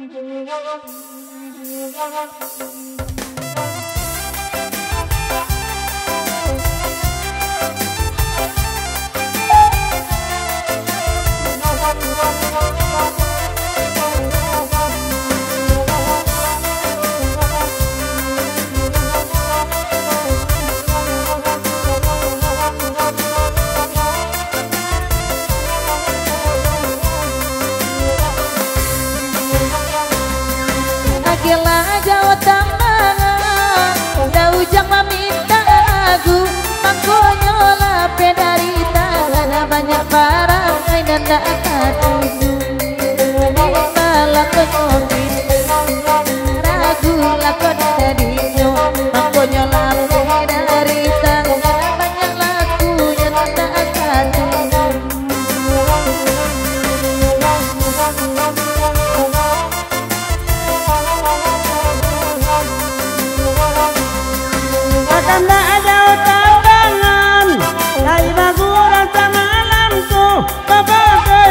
Gila Jawa Tengah, dah ujang meminta lagu, makanya dari tangan banyak barang dan tak katuju. Malah pengopi ragu lakon darinya, makanya dari tangan banyak lagu yang tak katuju. Tanda ada tangan, lai baguran sama alamku, bagai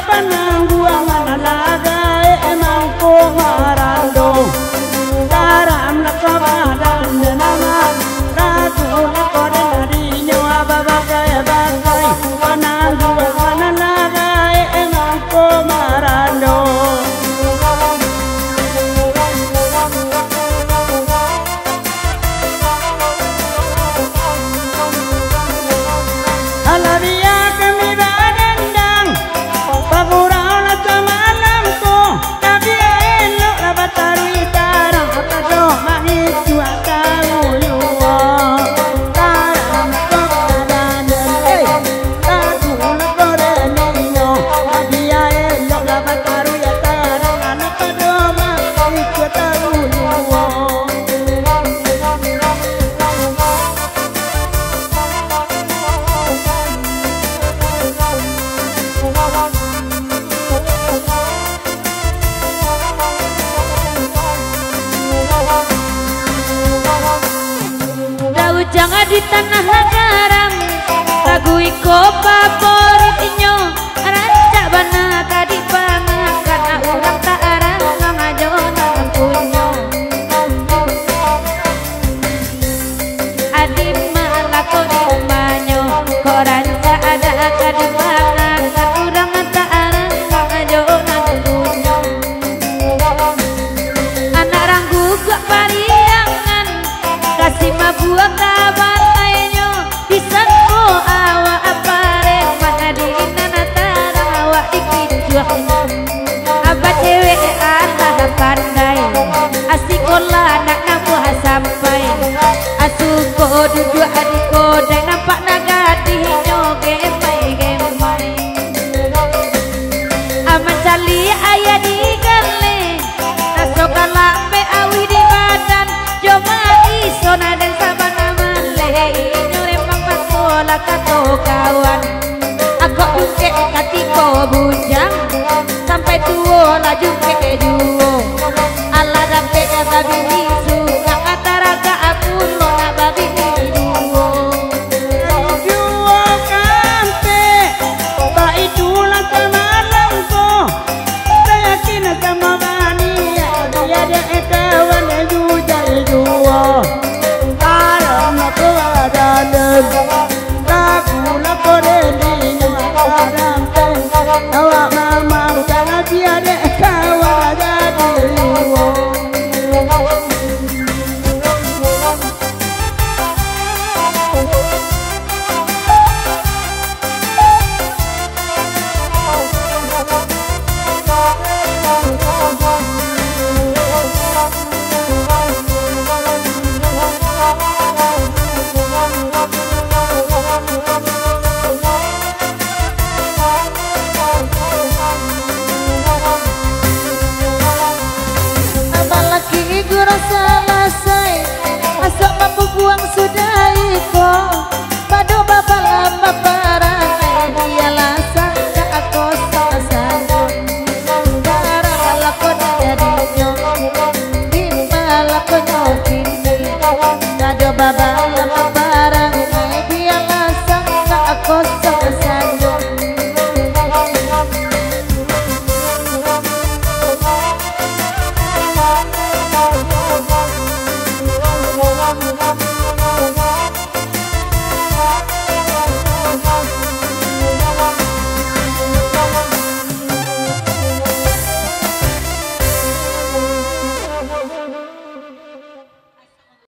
penangguangan alagai emang ku marando. Garam lakabadan nama, ragu lakodan darinya bagai penangguangan alagai emang ku marando. Alabia kami badendang, pagurau na samalamku, tapi elok la batari tarang kado mahitu akawuluwa. Tarang kokadan tagu na korenino, tapi elok la batari tarang kado mahitu akawuluwa. Jangan di tanah garam, lagu iko favoritnya, rancak bana tadi banget karena orang tak arang ngajo nang punya. Adi malah kau di rumahnya, kau rancak ada tadi banget karena orang tak arang ngajo nang punya. Anak ranggu gak pariangan, kasih mabuak kabar lainnya bisa ku awak apa mana dina natara awak dikijua apa cewek atah pandai asikola nak nabuah sampai asuko duduk adiko dan nampak nagadihinyo gemai aman cali ayah digale nasokan lambe awi di badan joma isona dan sabana male nyuremang pasola kato kawan aku ungke katiko bujang sampai tua laju ke dua.